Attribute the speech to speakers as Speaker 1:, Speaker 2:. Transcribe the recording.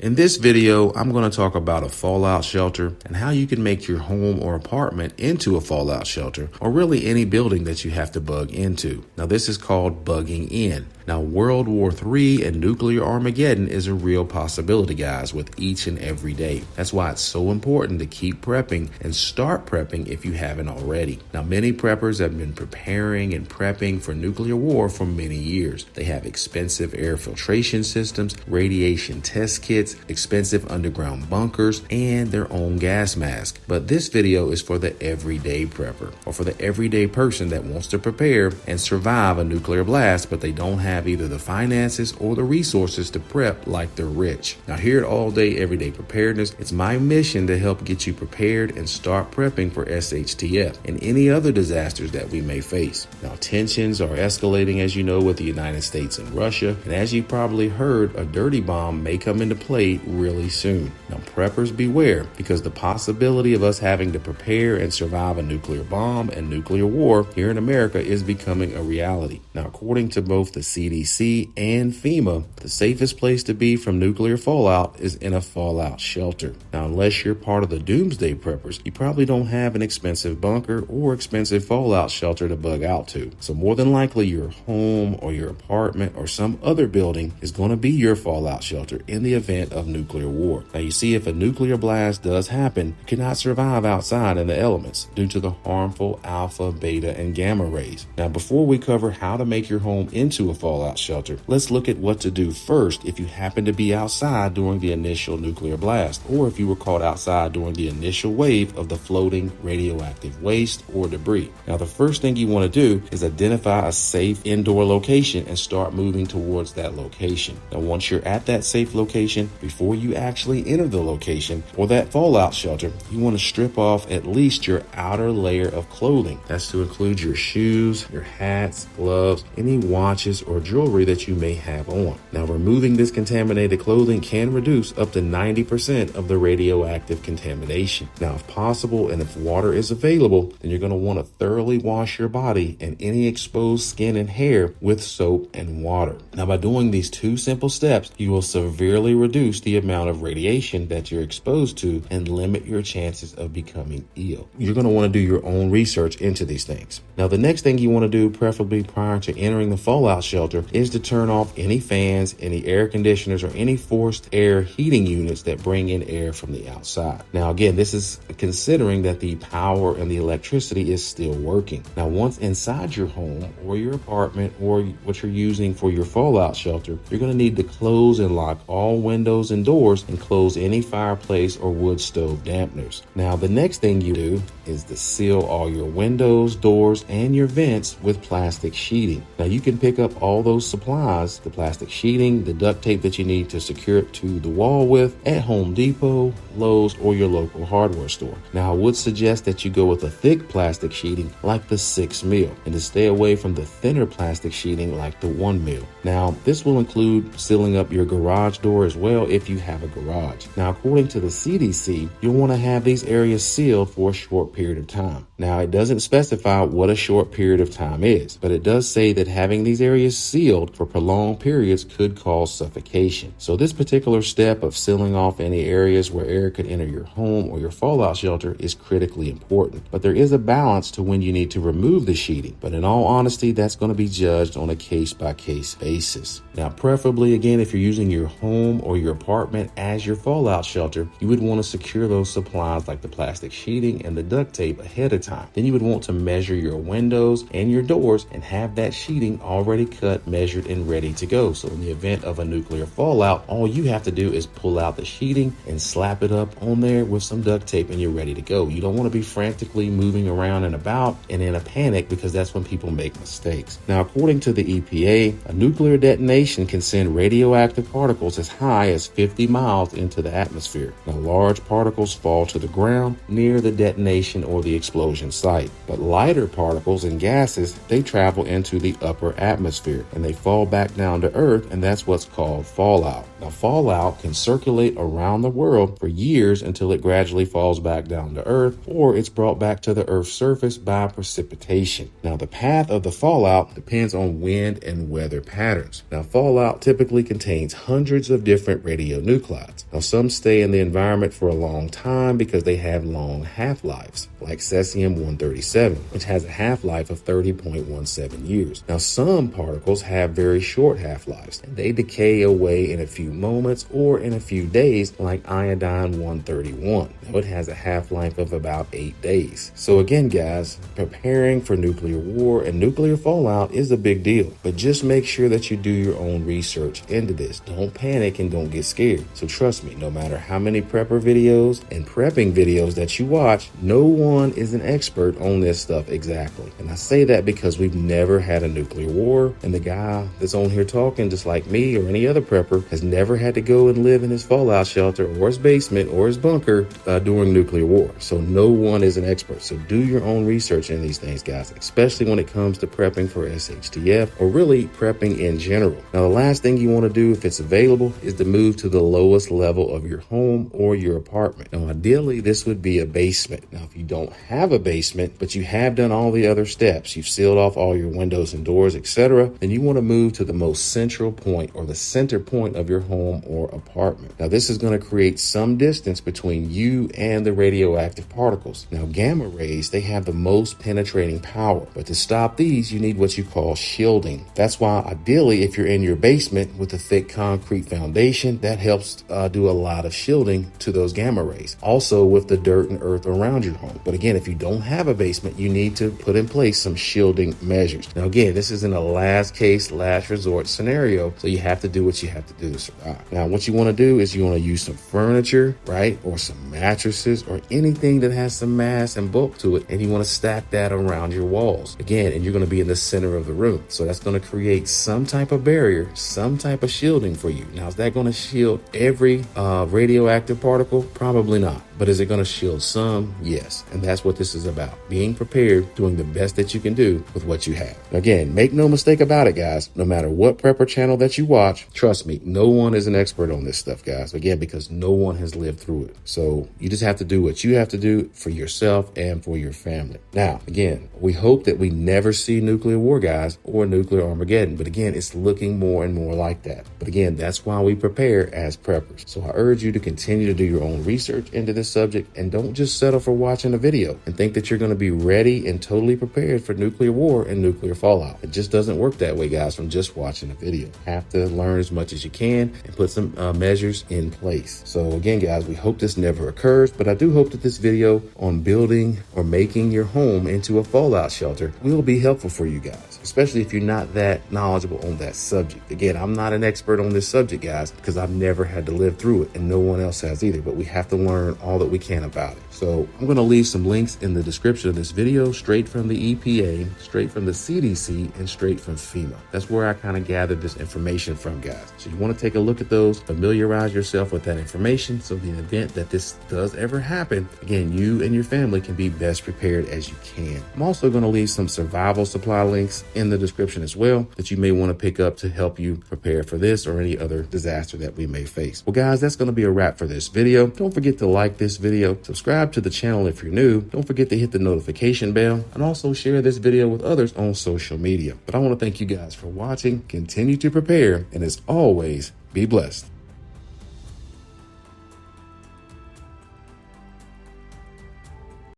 Speaker 1: In this video, I'm going to talk about a fallout shelter and how you can make your home or apartment into a fallout shelter, or really any building that you have to bug into. Now, this is called bugging in. Now, World War III and nuclear Armageddon is a real possibility, guys, with each and every day. That's why it's so important to keep prepping and start prepping if you haven't already. Now, many preppers have been preparing and prepping for nuclear war for many years. They have expensive air filtration systems, radiation test kits, expensive underground bunkers, and their own gas mask. But this video is for the everyday prepper, or for the everyday person that wants to prepare and survive a nuclear blast, but they don't have either the finances or the resources to prep like they're rich. Now, here at All Day Everyday Preparedness, it's my mission to help get you prepared and start prepping for Shtf and any other disasters that we may face. Now, tensions are escalating, as you know, with the United States and Russia, and as you probably heard, a dirty bomb may come into play really soon. Now, preppers beware, because the possibility of us having to prepare and survive a nuclear bomb and nuclear war here in America is becoming a reality. Now, according to both the CDC and FEMA, the safest place to be from nuclear fallout is in a fallout shelter. Now, unless you're part of the doomsday preppers, you probably don't have an expensive bunker or expensive fallout shelter to bug out to. So more than likely, your home or your apartment or some other building is going to be your fallout shelter in the event of nuclear war. Now, you see, if a nuclear blast does happen, you cannot survive outside in the elements due to the harmful alpha, beta, and gamma rays. Now, before we cover how to make your home into a fallout shelter, let's look at what to do first if you happen to be outside during the initial nuclear blast, or if you were caught outside during the initial wave of the floating radioactive waste or debris. Now, the first thing you want to do is identify a safe indoor location and start moving towards that location. Now, once you're at that safe location, before you actually enter the location or that fallout shelter, you want to strip off at least your outer layer of clothing. That's to include your shoes, your hats, gloves, any watches or jewelry that you may have on. Now, removing this contaminated clothing can reduce up to 90% of the radioactive contamination. Now, if possible and if water is available, then you're going to want to thoroughly wash your body and any exposed skin and hair with soap and water. Now, by doing these two simple steps, you will severely reduce the amount of radiation that you're exposed to and limit your chances of becoming ill. You're going to want to do your own research into these things. Now, the next thing you want to do, preferably prior to entering the fallout shelter, is to turn off any fans, any air conditioners, or any forced air heating units that bring in air from the outside. Now, again, this is considering that the power and the electricity is still working. Now, once inside your home or your apartment or what you're using for your fallout shelter, you're going to need to close and lock all windows and doors and close any fireplace or wood stove dampeners. Now, the next thing you do is to seal all your windows, doors, and your vents with plastic sheeting. Now, you can pick up all those supplies, the plastic sheeting, the duct tape that you need to secure it to the wall with, at Home Depot, Lowe's, or your local hardware store. Now, I would suggest that you go with a thick plastic sheeting like the 6 mil and to stay away from the thinner plastic sheeting like the 1 mil. Now, this will include sealing up your garage door as well if you have a garage. Now, according to the CDC, you'll want to have these areas sealed for a short period of time. Now, it doesn't specify what a short period of time is, but it does say that having these areas sealed for prolonged periods could cause suffocation. So this particular step of sealing off any areas where air could enter your home or your fallout shelter is critically important. But there is a balance to when you need to remove the sheeting. But in all honesty, that's going to be judged on a case-by-case basis. Now, preferably, again, if you're using your home or your apartment as your fallout shelter, you would want to secure those supplies like the plastic sheeting and the duct tape ahead of time. Then you would want to measure your windows and your doors and have that sheeting already cut, measured, and ready to go. So in the event of a nuclear fallout, all you have to do is pull out the sheeting and slap it up on there with some duct tape and you're ready to go. You don't want to be frantically moving around and about and in a panic, because that's when people make mistakes. Now, according to the EPA, a nuclear detonation can send radioactive particles as high as 50 miles into the atmosphere. Now, large particles fall to the ground near the detonation or the explosion site, but lighter particles and gases, they travel into the upper atmosphere and they fall back down to Earth, and that's what's called fallout. Now, fallout can circulate around the world for years until it gradually falls back down to Earth, or it's brought back to the Earth's surface by precipitation. Now, the path of the fallout depends on wind and weather patterns. Now, fallout typically contains hundreds of different radionuclides. Now, some stay in the environment for a long time because they have long half-lives, like cesium-137, which has a half-life of 30.17 years. Now, some particles have very short half-lives, and they decay away in a few moments or in a few days, like iodine-131. Now, it has a half-life of about 8 days. So again, guys, preparing for nuclear war and nuclear fallout is a big deal, but just make sure that you do your own research into this. Don't panic and don't get scared. So trust me, no matter how many prepper videos and prepping videos that you watch, no one is an expert on this stuff exactly. And I say that because we've never had a nuclear war, and the guy that's on here talking, just like me or any other prepper, has never had to go and live in his fallout shelter or his basement or his bunker during nuclear war. So no one is an expert. So do your own research in these things, guys, especially when it comes to prepping for SHTF or really prepping in general. Now, the last thing you want to do, if it's available, is to move to the lowest level of your home or your apartment. Now, ideally, this would be a basement. Now, if you don't have a basement, but you have done all the other steps, you've sealed off all your windows and doors, etc., then you want to move to the most central point or the center point of your home or apartment. Now, this is going to create some distance between you and the radioactive particles. Now, gamma rays, they have the most penetrating power, but to stop these, you need what you call shielding. That's why ideally, if you're in your basement with a thick concrete foundation, that helps do a lot of shielding to those gamma rays. Also with the dirt and earth around your home. But again, if you don't have a basement, you need to put in place some shielding measures. Now, again, this is in a last case, last resort scenario, so you have to do what you have to do to survive. Now, what you want to do is you want to use some furniture, right? Or some mattresses or anything that has some mass and bulk to it, and you want to stack that around your walls. Again, and you're going to be in the center of the room. So that's going to create some type of barrier, some type of shielding for you. Now, is that going to shield every radioactive particle? Probably not. But is it going to shield some? Yes. And that's what this is about. Being prepared, doing the best that you can do with what you have. Again, make no mistake about it, guys. No matter what prepper channel that you watch, trust me, no one is an expert on this stuff, guys. Again, because no one has lived through it. So you just have to do what you have to do for yourself and for your family. Now, again, we hope that we never see nuclear war, guys, or nuclear Armageddon. But again, it's looking more and more like that. But again, that's why we prepare as preppers. So I urge you to continue to do your own research into this subject and don't just settle for watching a video and think that you're going to be ready and totally prepared for nuclear war and nuclear fallout. It just doesn't work that way, guys, from just watching a video. You have to learn as much as you can and put some measures in place. So again, guys, we hope this never occurs, but I do hope that this video on building or making your home into a fallout shelter will be helpful for you guys, especially if you're not that knowledgeable on that subject. Again, I'm not an expert on this subject, guys, because I've never had to live through it and no one else has either, but we have to learn all that we can about it. So I'm going to leave some links in the description of this video, straight from the EPA, straight from the CDC, and straight from FEMA. That's where I kind of gathered this information from, guys. So you want to take a look at those, familiarize yourself with that information, so in the event that this does ever happen, again, you and your family can be best prepared as you can. I'm also going to leave some survival supply links in the description as well that you may want to pick up to help you prepare for this or any other disaster that we may face. Well, guys, that's going to be a wrap for this video. Don't forget to like this video, subscribe to the channel if you're new. Don't forget to hit the notification bell and also share this video with others on social media. But I want to thank you guys for watching. Continue to prepare, and as always, be blessed.